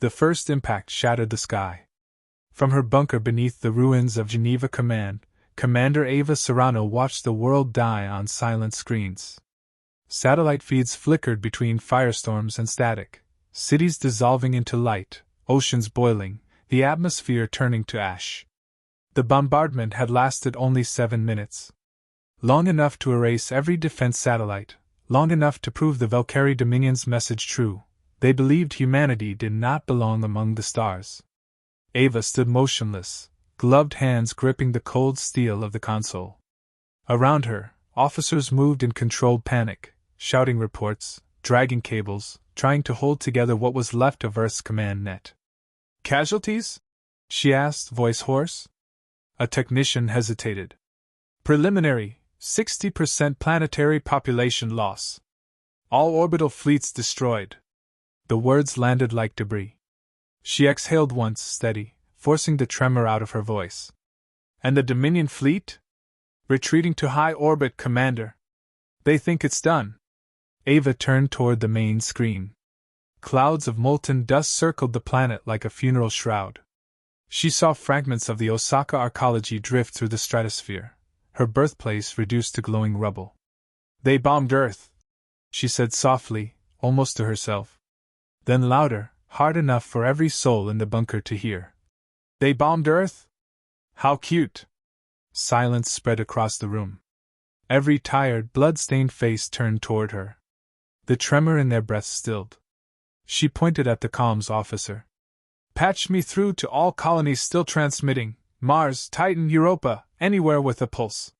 The first impact shattered the sky. From her bunker beneath the ruins of Geneva Command, Commander Ava Serrano watched the world die on silent screens. Satellite feeds flickered between firestorms and static, cities dissolving into light, oceans boiling, the atmosphere turning to ash. The bombardment had lasted only 7 minutes. Long enough to erase every defense satellite, long enough to prove the Valkyrie Dominion's message true. They believed humanity did not belong among the stars. Ava stood motionless, gloved hands gripping the cold steel of the console. Around her, officers moved in controlled panic, shouting reports, dragging cables, trying to hold together what was left of Earth's command net. "Casualties?" she asked, voice hoarse. A technician hesitated. "Preliminary, 60% planetary population loss. All orbital fleets destroyed." The words landed like debris. She exhaled once, steady, forcing the tremor out of her voice. "And the Dominion fleet? Retreating to high orbit, Commander. They think it's done." Ava turned toward the main screen. Clouds of molten dust circled the planet like a funeral shroud. She saw fragments of the Osaka arcology drift through the stratosphere, her birthplace reduced to glowing rubble. "They bombed Earth," she said softly, almost to herself. Then louder, hard enough for every soul in the bunker to hear. "They bombed Earth? How cute!" Silence spread across the room. Every tired, blood-stained face turned toward her. The tremor in their breaths stilled. She pointed at the comms officer. "Patch me through to all colonies still transmitting, Mars, Titan, Europa, anywhere with a pulse."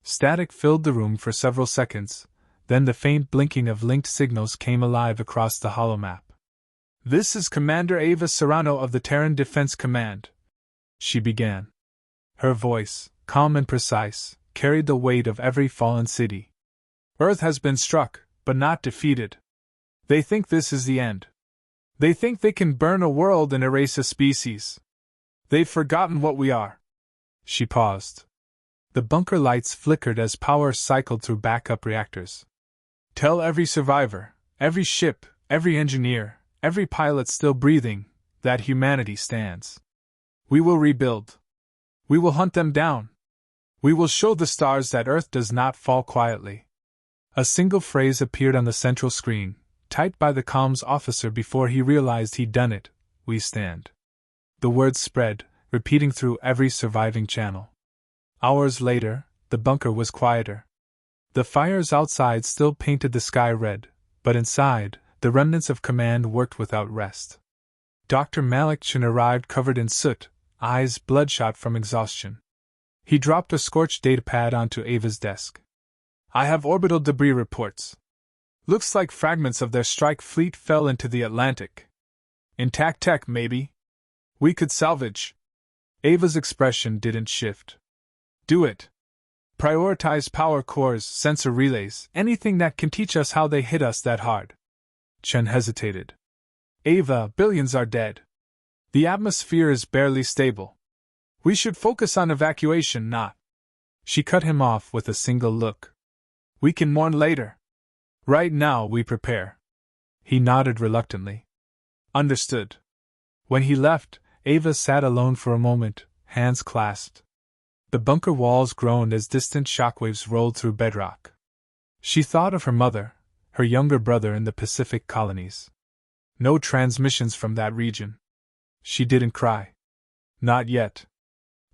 Static filled the room for several seconds, then the faint blinking of linked signals came alive across the holomap. "This is Commander Ava Serrano of the Terran Defense Command," she began. Her voice, calm and precise, carried the weight of every fallen city. "Earth has been struck, but not defeated. They think this is the end. They think they can burn a world and erase a species. They've forgotten what we are." She paused. The bunker lights flickered as power cycled through backup reactors. "Tell every survivor, every ship, every engineer, every pilot still breathing, that humanity stands. We will rebuild. We will hunt them down. We will show the stars that Earth does not fall quietly." A single phrase appeared on the central screen, typed by the comms officer before he realized he'd done it: "We stand." The words spread, repeating through every surviving channel. Hours later, the bunker was quieter. The fires outside still painted the sky red, but inside, the remnants of command worked without rest. Dr. Malik Chen arrived covered in soot, eyes bloodshot from exhaustion. He dropped a scorched datapad onto Ava's desk. "I have orbital debris reports. Looks like fragments of their strike fleet fell into the Atlantic. Intact tech, maybe. We could salvage." Ava's expression didn't shift. "Do it. Prioritize power cores, sensor relays, anything that can teach us how they hit us that hard." Chen hesitated. "Ava, billions are dead. The atmosphere is barely stable. We should focus on evacuation, not..." She cut him off with a single look. "We can mourn later. Right now we prepare." He nodded reluctantly. "Understood." When he left, Ava sat alone for a moment, hands clasped. The bunker walls groaned as distant shockwaves rolled through bedrock. She thought of her mother, her younger brother in the Pacific colonies. No transmissions from that region. She didn't cry. Not yet.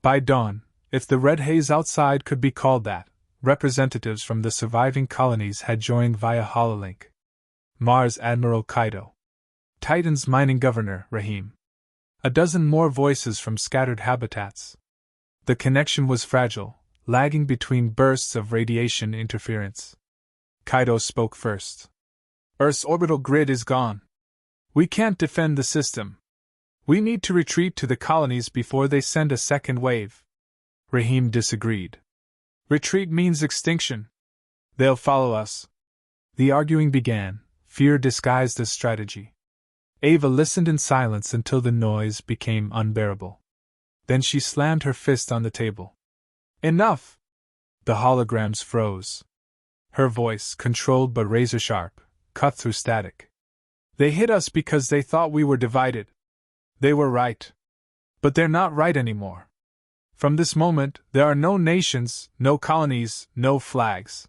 By dawn, if the red haze outside could be called that, representatives from the surviving colonies had joined via hololink. Mars Admiral Kaido. Titan's mining governor, Rahim. A dozen more voices from scattered habitats. The connection was fragile, lagging between bursts of radiation interference. Kaido spoke first. "Earth's orbital grid is gone. We can't defend the system. We need to retreat to the colonies before they send a second wave." Rahim disagreed. "Retreat means extinction. They'll follow us." The arguing began, fear disguised as strategy. Ava listened in silence until the noise became unbearable. Then she slammed her fist on the table. "Enough!" The holograms froze. Her voice, controlled but razor-sharp, cut through static. "They hit us because they thought we were divided. They were right. But they're not right anymore. From this moment, there are no nations, no colonies, no flags.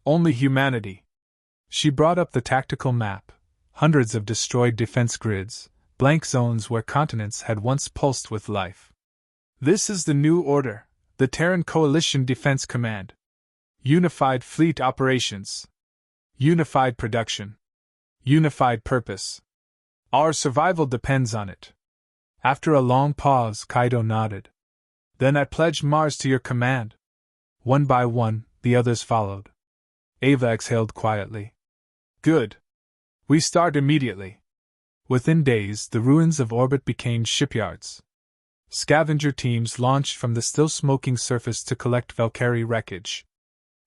Only humanity. She brought up the tactical map, hundreds of destroyed defense grids, blank zones where continents had once pulsed with life. This is the new order, the Terran Coalition Defense Command. Unified fleet operations. Unified production. Unified purpose. Our survival depends on it. After a long pause, Kaido nodded. Then I pledge Mars to your command. One by one, the others followed. Ava exhaled quietly. Good. We start immediately. Within days, the ruins of orbit became shipyards. Scavenger teams launched from the still smoking surface to collect Valkyrie wreckage.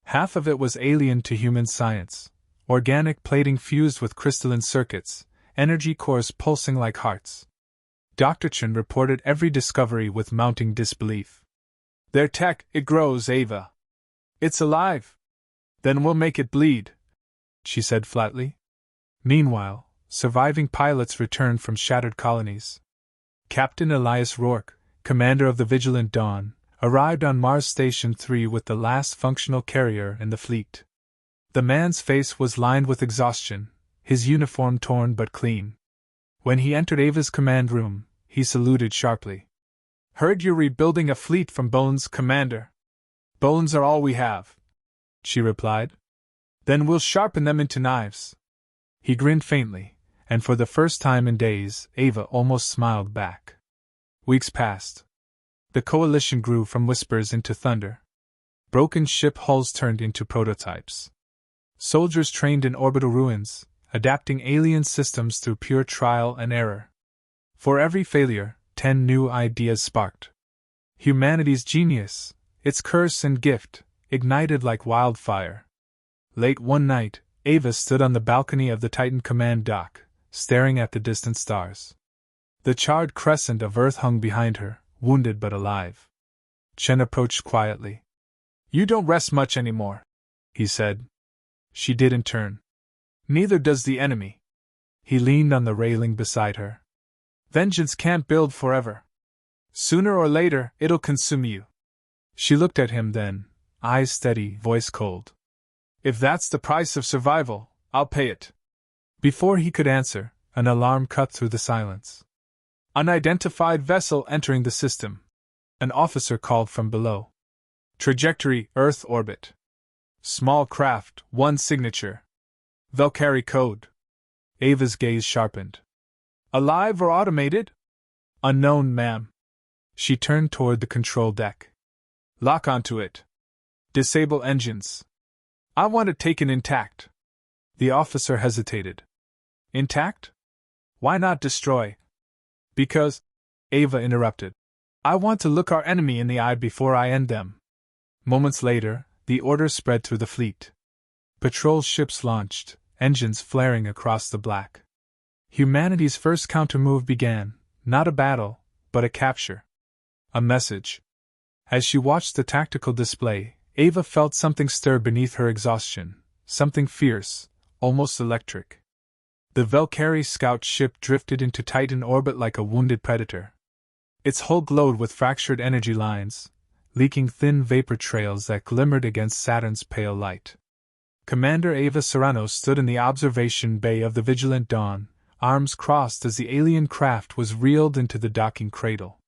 Half of it was alien to human science. Organic plating fused with crystalline circuits, energy cores pulsing like hearts. Dr. Chen reported every discovery with mounting disbelief. Their tech, it grows, Ava. It's alive. Then we'll make it bleed, she said flatly. Meanwhile, surviving pilots returned from shattered colonies. Captain Elias Rourke, commander of the Vigilant Dawn, arrived on Mars Station 3 with the last functional carrier in the fleet. The man's face was lined with exhaustion, his uniform torn but clean. When he entered Ava's command room, he saluted sharply. Heard you're rebuilding a fleet from bones, Commander. Bones are all we have, she replied. Then we'll sharpen them into knives. He grinned faintly, and for the first time in days, Ava almost smiled back. Weeks passed. The coalition grew from whispers into thunder. Broken ship hulls turned into prototypes. Soldiers trained in orbital ruins, adapting alien systems through pure trial and error. For every failure, 10 new ideas sparked. Humanity's genius, its curse and gift, ignited like wildfire. Late one night, Ava stood on the balcony of the Titan command dock, staring at the distant stars. The charred crescent of Earth hung behind her, wounded but alive. Chen approached quietly. You don't rest much anymore, he said. She didn't turn. Neither does the enemy. He leaned on the railing beside her. Vengeance can't build forever. Sooner or later, it'll consume you. She looked at him then, eyes steady, voice cold. If that's the price of survival, I'll pay it. Before he could answer, an alarm cut through the silence. Unidentified vessel entering the system. An officer called from below. Trajectory, Earth orbit. Small craft, 1 signature. Valkyrie code. Ava's gaze sharpened. Alive or automated? Unknown, ma'am. She turned toward the control deck. Lock onto it. Disable engines. I want it taken intact. The officer hesitated. Intact? Why not destroy? Because, Ava interrupted. I want to look our enemy in the eye before I end them. Moments later, the order spread through the fleet. Patrol ships launched, engines flaring across the black. Humanity's first countermove began, not a battle, but a capture. A message. As she watched the tactical display, Ava felt something stir beneath her exhaustion, something fierce, almost electric. The Valkyrie scout ship drifted into Titan orbit like a wounded predator. Its hull glowed with fractured energy lines, leaking thin vapor trails that glimmered against Saturn's pale light. Commander Ava Serrano stood in the observation bay of the Vigilant Dawn, arms crossed as the alien craft was reeled into the docking cradle.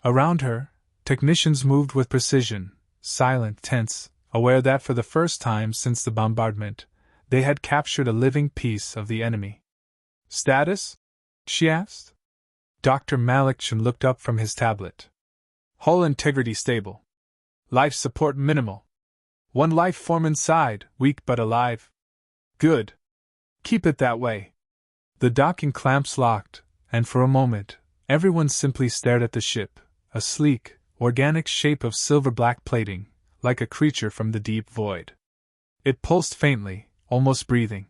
Around her, technicians moved with precision, silent, tense, aware that for the first time since the bombardment, they had captured a living piece of the enemy. Status? She asked. Dr. Malikchan looked up from his tablet. Hull integrity stable. Life support minimal. One life form inside, weak but alive. Good. Keep it that way. The docking clamps locked, and for a moment, everyone simply stared at the ship, a sleek, organic shape of silver-black plating, like a creature from the deep void. It pulsed faintly, almost breathing.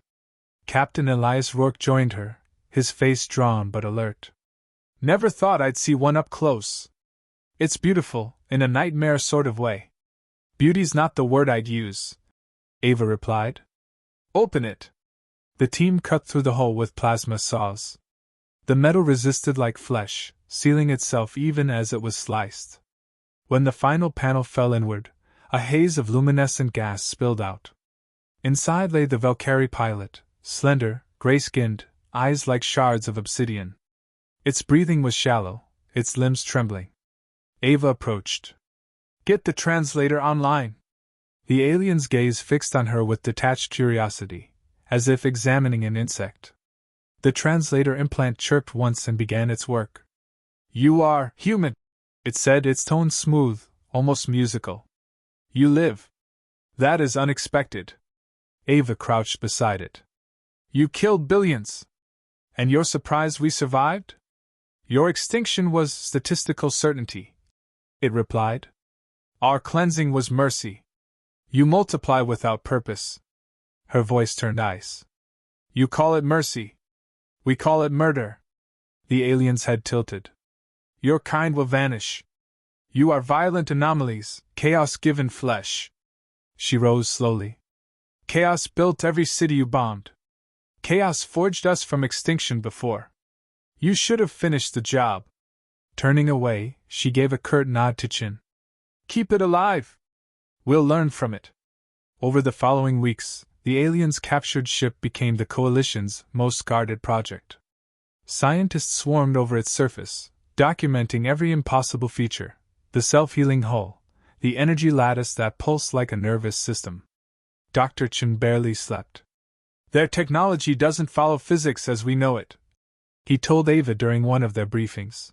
Captain Elias Rourke joined her, his face drawn but alert. Never thought I'd see one up close. It's beautiful, in a nightmare sort of way. Beauty's not the word I'd use, Ava replied. Open it. The team cut through the hull with plasma saws. The metal resisted like flesh, sealing itself even as it was sliced. When the final panel fell inward, a haze of luminescent gas spilled out. Inside lay the Valkyrie pilot, slender, gray-skinned, eyes like shards of obsidian. Its breathing was shallow, its limbs trembling. Ava approached. "Get the translator online." The alien's gaze fixed on her with detached curiosity, as if examining an insect. The translator implant chirped once and began its work. "You are human," it said, its tone smooth, almost musical. "You live. That is unexpected." Ava crouched beside it. "You killed billions. And you're surprised we survived? Your extinction was statistical certainty," it replied. "Our cleansing was mercy. You multiply without purpose." Her voice turned ice. "You call it mercy. We call it murder." The alien's head tilted. "Your kind will vanish. You are violent anomalies, chaos given flesh." She rose slowly. "Chaos built every city you bombed. Chaos forged us from extinction before. You should have finished the job." Turning away, she gave a curt nod to Chin. "Keep it alive. We'll learn from it." Over the following weeks, the alien's captured ship became the Coalition's most guarded project. Scientists swarmed over its surface, documenting every impossible feature: the self-healing hull, the energy lattice that pulsed like a nervous system. Dr. Chen barely slept. "Their technology doesn't follow physics as we know it," he told Ava during one of their briefings.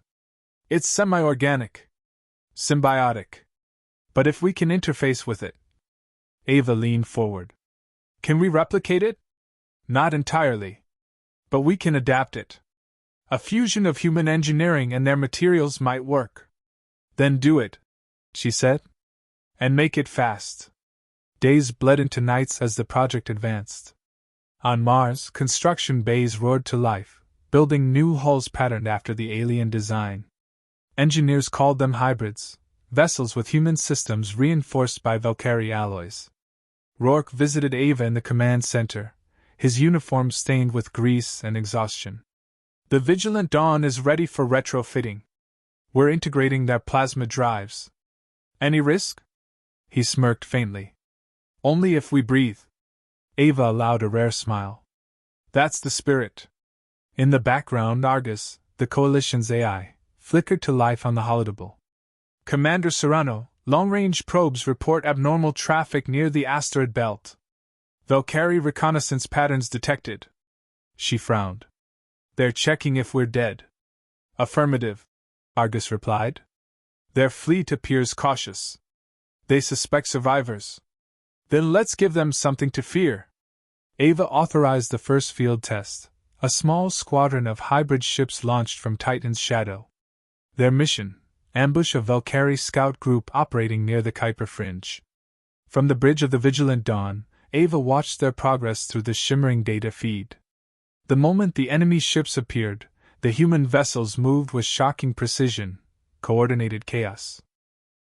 "It's semi-organic. Symbiotic. But if we can interface with it..." Ava leaned forward. "Can we replicate it?" "Not entirely. But we can adapt it. A fusion of human engineering and their materials might work." "Then do it," she said. "And make it fast." Days bled into nights as the project advanced. On Mars, construction bays roared to life, building new hulls patterned after the alien design. Engineers called them hybrids, vessels with human systems reinforced by Valkyrie alloys. Rourke visited Ava in the command center, his uniform stained with grease and exhaustion. "The Vigilant Dawn is ready for retrofitting. We're integrating their plasma drives." "Any risk?" He smirked faintly. "Only if we breathe." Ava allowed a rare smile. "That's the spirit." In the background, Argus, the Coalition's AI, flickered to life on the holodeck. "Commander Serrano, long-range probes report abnormal traffic near the asteroid belt. Valkyrie reconnaissance patterns detected." She frowned. "They're checking if we're dead." "Affirmative," Argus replied. "Their fleet appears cautious. They suspect survivors." "Then let's give them something to fear." Ava authorized the first field test. A small squadron of hybrid ships launched from Titan's shadow. Their mission: ambush a Valkyrie scout group operating near the Kuiper Fringe. From the bridge of the Vigilant Dawn, Ava watched their progress through the shimmering data feed. The moment the enemy ships appeared, the human vessels moved with shocking precision, coordinated chaos.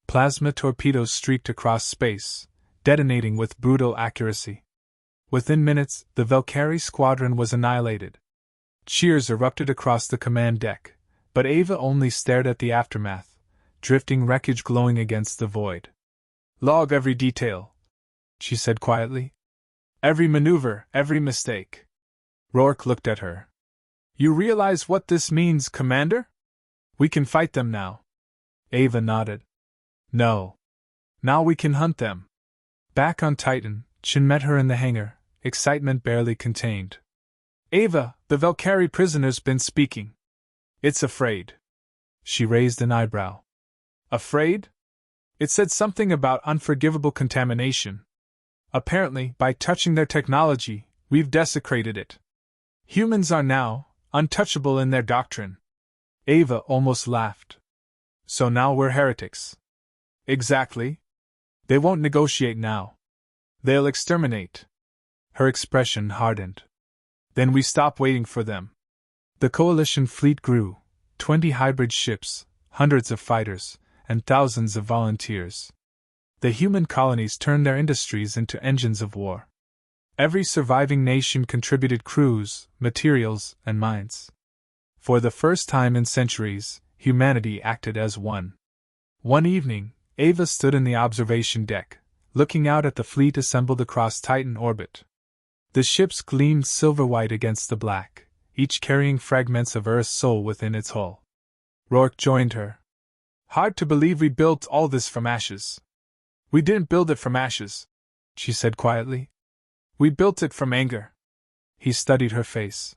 Plasma torpedoes streaked across space, detonating with brutal accuracy. Within minutes, the Valkyrie squadron was annihilated. Cheers erupted across the command deck, but Ava only stared at the aftermath, drifting wreckage glowing against the void. "Log every detail," she said quietly. "Every maneuver, every mistake." Rourke looked at her. "You realize what this means, Commander? We can fight them now." Ava nodded. "No. Now we can hunt them." Back on Titan, Chin met her in the hangar, excitement barely contained. "Ava, the Valkyrie prisoner's been speaking. It's afraid." She raised an eyebrow. "Afraid?" "It said something about unforgivable contamination. Apparently, by touching their technology, we've desecrated it. Humans are now untouchable in their doctrine." Ava almost laughed. "So now we're heretics." "Exactly. They won't negotiate now. They'll exterminate." Her expression hardened. "Then we stop waiting for them." The Coalition fleet grew: 20 hybrid ships, hundreds of fighters, and thousands of volunteers. The human colonies turned their industries into engines of war. Every surviving nation contributed crews, materials, and mines. For the first time in centuries, humanity acted as one. One evening, Ava stood in the observation deck, looking out at the fleet assembled across Titan orbit. The ships gleamed silver-white against the black, each carrying fragments of Earth's soul within its hull. Rourke joined her. Hard to believe we built all this from ashes. We didn't build it from ashes, she said quietly. We built it from anger. He studied her face.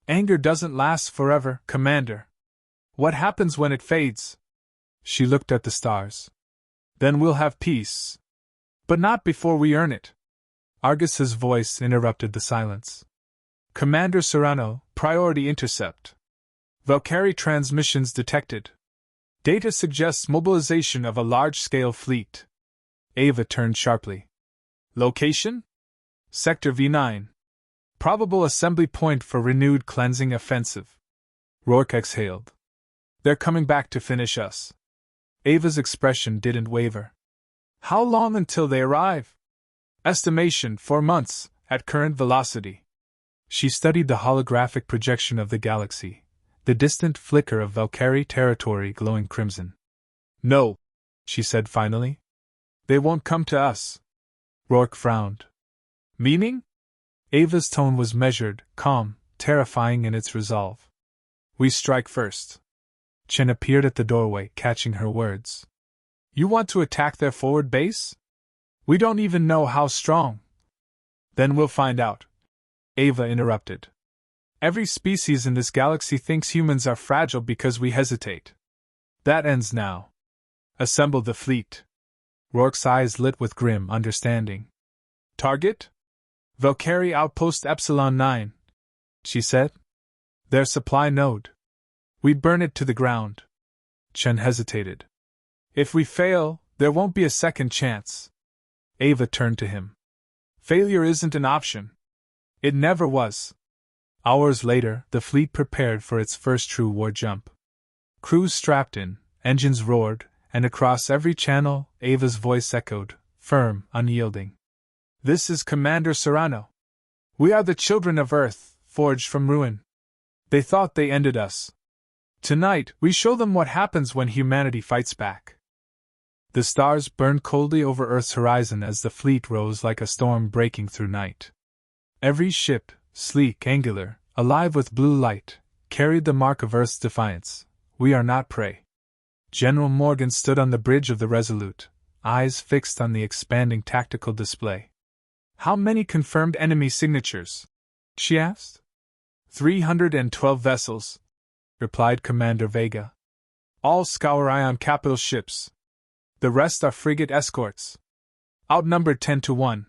Anger doesn't last forever, Commander. What happens when it fades? She looked at the stars. Then we'll have peace. But not before we earn it. Argus's voice interrupted the silence. Commander Serrano, priority intercept. Valkyrie transmissions detected. Data suggests mobilization of a large-scale fleet. Ava turned sharply. Location? Sector V9. Probable assembly point for renewed cleansing offensive. Rourke exhaled. They're coming back to finish us. Ava's expression didn't waver. How long until they arrive? Estimation 4 months, at current velocity. She studied the holographic projection of the galaxy, the distant flicker of Valkyrie territory glowing crimson. No, she said finally. They won't come to us. Rourke frowned. Meaning? Ava's tone was measured, calm, terrifying in its resolve. We strike first. Chen appeared at the doorway, catching her words. You want to attack their forward base? We don't even know how strong. Then we'll find out. Ava interrupted. Every species in this galaxy thinks humans are fragile because we hesitate. That ends now. Assemble the fleet. Rourke's eyes lit with grim understanding. Target? Valkyrie Outpost Epsilon 9, she said. Their supply node. We burn it to the ground. Chen hesitated. If we fail, there won't be a second chance. Ava turned to him. Failure isn't an option. It never was. Hours later, the fleet prepared for its first true war jump. Crews strapped in, engines roared, and across every channel, Ava's voice echoed, firm, unyielding. This is Commander Serrano. We are the children of Earth, forged from ruin. They thought they ended us. Tonight, we show them what happens when humanity fights back. The stars burned coldly over Earth's horizon as the fleet rose like a storm breaking through night. Every ship, sleek, angular, alive with blue light, carried the mark of Earth's defiance. We are not prey. General Morgan stood on the bridge of the Resolute, eyes fixed on the expanding tactical display. How many confirmed enemy signatures? She asked. 312 vessels, replied Commander Vega. All Scour Ion capital ships. The rest are frigate escorts. Outnumbered 10 to 1,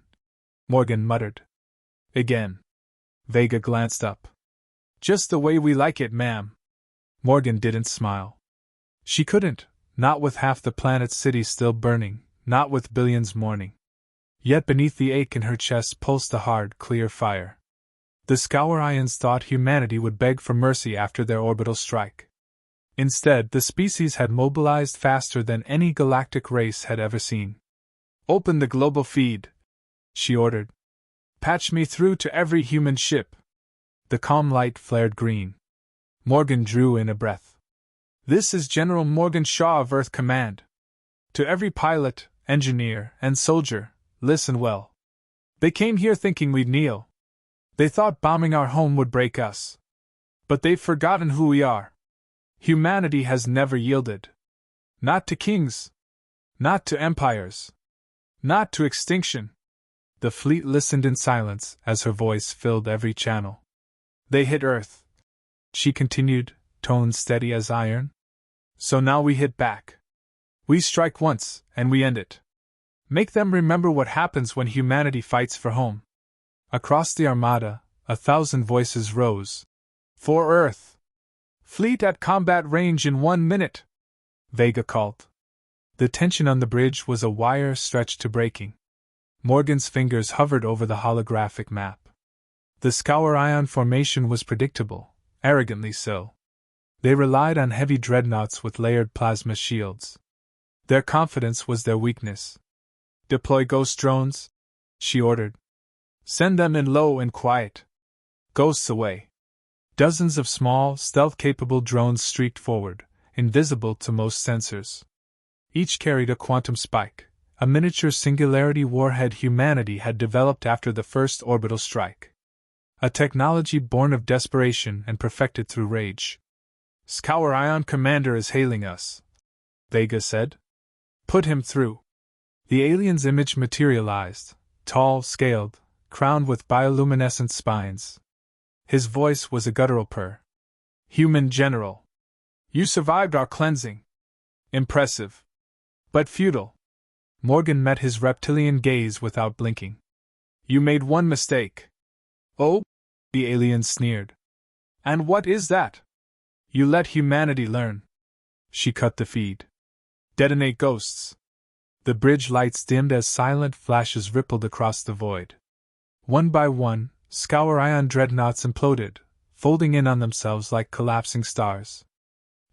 Morgan muttered. Again. Vega glanced up. Just the way we like it, ma'am. Morgan didn't smile. She couldn't, not with half the planet's city still burning, not with billions mourning. Yet beneath the ache in her chest pulsed a hard, clear fire. The Scour Ions thought humanity would beg for mercy after their orbital strike. Instead, the species had mobilized faster than any galactic race had ever seen. Open the global feed, she ordered. Patch me through to every human ship. The calm light flared green. Morgan drew in a breath. This is General Morgan Shaw of Earth Command. To every pilot, engineer, and soldier, listen well. They came here thinking we'd kneel. They thought bombing our home would break us. But they've forgotten who we are. Humanity has never yielded. Not to kings. Not to empires. Not to extinction. The fleet listened in silence as her voice filled every channel. They hit Earth, she continued, tone steady as iron. So now we hit back. We strike once, and we end it. Make them remember what happens when humanity fights for home. Across the Armada, 1,000 voices rose. For Earth! Fleet at combat range in 1 minute! Vega called. The tension on the bridge was a wire stretched to breaking. Morgan's fingers hovered over the holographic map. The Scour Ion formation was predictable, arrogantly so. They relied on heavy dreadnoughts with layered plasma shields. Their confidence was their weakness. Deploy ghost drones, she ordered. Send them in low and quiet. Ghosts away. Dozens of small, stealth-capable drones streaked forward, invisible to most sensors. Each carried a quantum spike, a miniature singularity warhead humanity had developed after the first orbital strike. A technology born of desperation and perfected through rage. "Scour Ion Commander is hailing us," Vega said. "Put him through." The alien's image materialized, tall, scaled, crowned with bioluminescent spines. His voice was a guttural purr. "Human General. You survived our cleansing. Impressive. But futile." Morgan met his reptilian gaze without blinking. "You made one mistake." "Oh?" the alien sneered. "And what is that?" "You let humanity learn." She cut the feed. "Detonate ghosts." The bridge lights dimmed as silent flashes rippled across the void. One by one, Scour Ion dreadnoughts imploded, folding in on themselves like collapsing stars.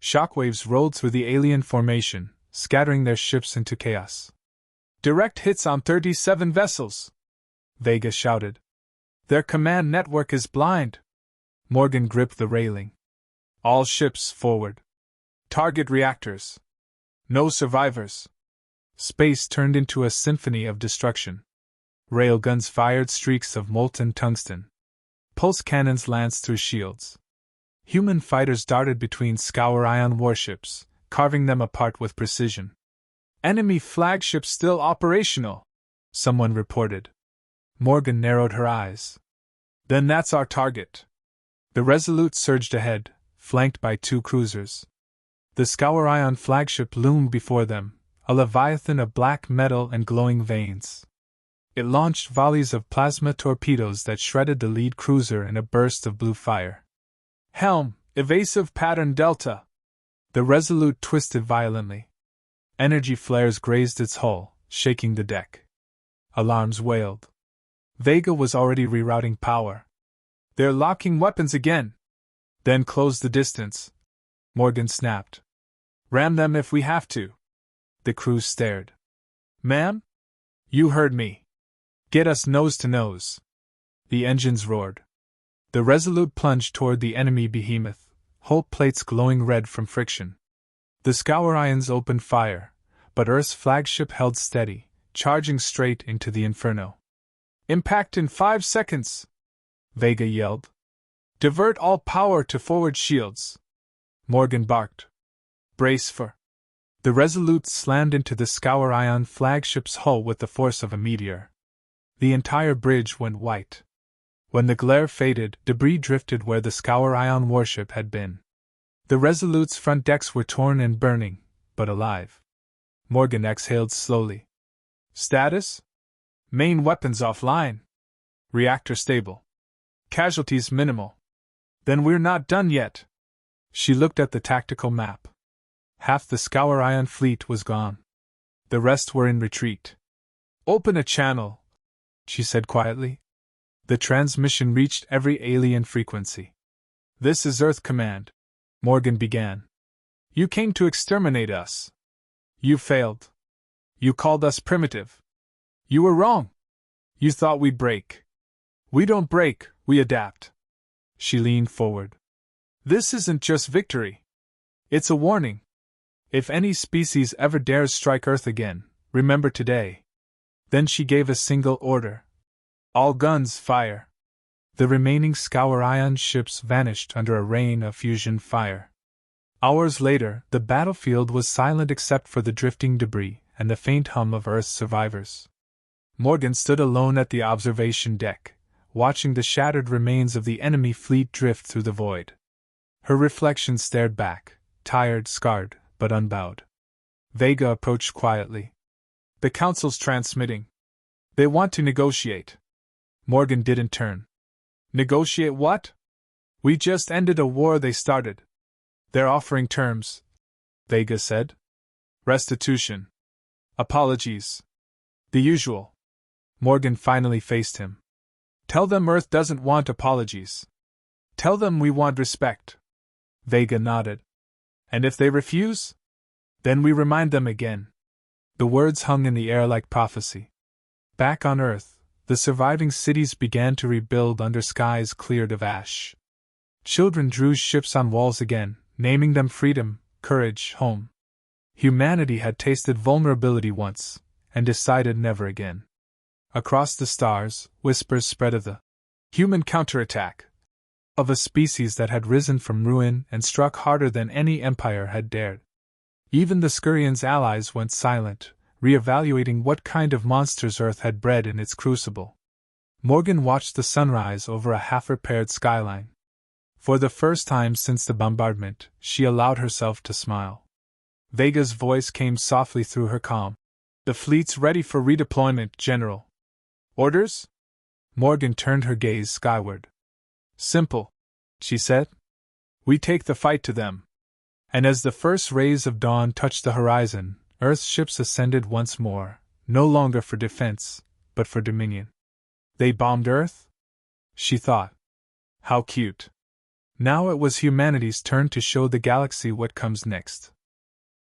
Shockwaves rolled through the alien formation, scattering their ships into chaos. "Direct hits on 37 vessels!" Vega shouted. "Their command network is blind!" Morgan gripped the railing. "All ships forward. Target reactors. No survivors." Space turned into a symphony of destruction. Railguns fired streaks of molten tungsten. Pulse cannons lanced through shields. Human fighters darted between Scour Ion warships, carving them apart with precision. "Enemy flagship still operational," someone reported. Morgan narrowed her eyes. "Then that's our target." The Resolute surged ahead, flanked by 2 cruisers. The Scour Ion flagship loomed before them, a leviathan of black metal and glowing veins. It launched volleys of plasma torpedoes that shredded the lead cruiser in a burst of blue fire. "Helm, evasive pattern Delta!" The Resolute twisted violently. Energy flares grazed its hull, shaking the deck. Alarms wailed. Vega was already rerouting power. "They're locking weapons again!" "Then close the distance," Morgan snapped. "Ram them if we have to." The crew stared. "Ma'am? You heard me. Get us nose to nose." The engines roared. The Resolute plunged toward the enemy behemoth, hull plates glowing red from friction. The Scour Ions opened fire, but Earth's flagship held steady, charging straight into the inferno. "Impact in 5 seconds!" Vega yelled. "Divert all power to forward shields!" Morgan barked. "Brace for..." The Resolute slammed into the Scour Ion flagship's hull with the force of a meteor. The entire bridge went white. When the glare faded, debris drifted where the Scour Ion warship had been. The Resolute's front decks were torn and burning, but alive. Morgan exhaled slowly. "Status? Main weapons offline. Reactor stable. Casualties minimal." "Then we're not done yet." She looked at the tactical map. Half the Scour Ion fleet was gone. The rest were in retreat. "Open a channel," she said quietly. The transmission reached every alien frequency. "This is Earth Command," Morgan began. "You came to exterminate us. You failed. You called us primitive. You were wrong. You thought we'd break. We don't break, we adapt." She leaned forward. "This isn't just victory. It's a warning. If any species ever dares strike Earth again, remember today." Then she gave a single order. "All guns, fire!" The remaining Scour Ion ships vanished under a rain of fusion fire. Hours later, the battlefield was silent except for the drifting debris and the faint hum of Earth's survivors. Morgan stood alone at the observation deck, watching the shattered remains of the enemy fleet drift through the void. Her reflection stared back, tired, scarred, but unbowed. Vega approached quietly. "The Council's transmitting. They want to negotiate." Morgan didn't turn. "Negotiate what?" "We just ended a war they started. They're offering terms," Vega said. "Restitution. Apologies. The usual." Morgan finally faced him. "Tell them Earth doesn't want apologies. Tell them we want respect." Vega nodded. "And if they refuse? Then we remind them again." The words hung in the air like prophecy. Back on Earth, the surviving cities began to rebuild under skies cleared of ash. Children drew ships on walls again, naming them freedom, courage, home. Humanity had tasted vulnerability once, and decided never again. Across the stars, whispers spread of the human counterattack, of a species that had risen from ruin and struck harder than any empire had dared. Even the Skurians' allies went silent, re-evaluating what kind of monsters Earth had bred in its crucible. Morgan watched the sunrise over a half-repaired skyline. For the first time since the bombardment, she allowed herself to smile. Vega's voice came softly through her calm. "The fleet's ready for redeployment, General." "Orders?" Morgan turned her gaze skyward. "Simple," she said. "We take the fight to them." And as the first rays of dawn touched the horizon, Earth's ships ascended once more, no longer for defense, but for dominion. They bombed Earth? She thought. How cute. Now it was humanity's turn to show the galaxy what comes next.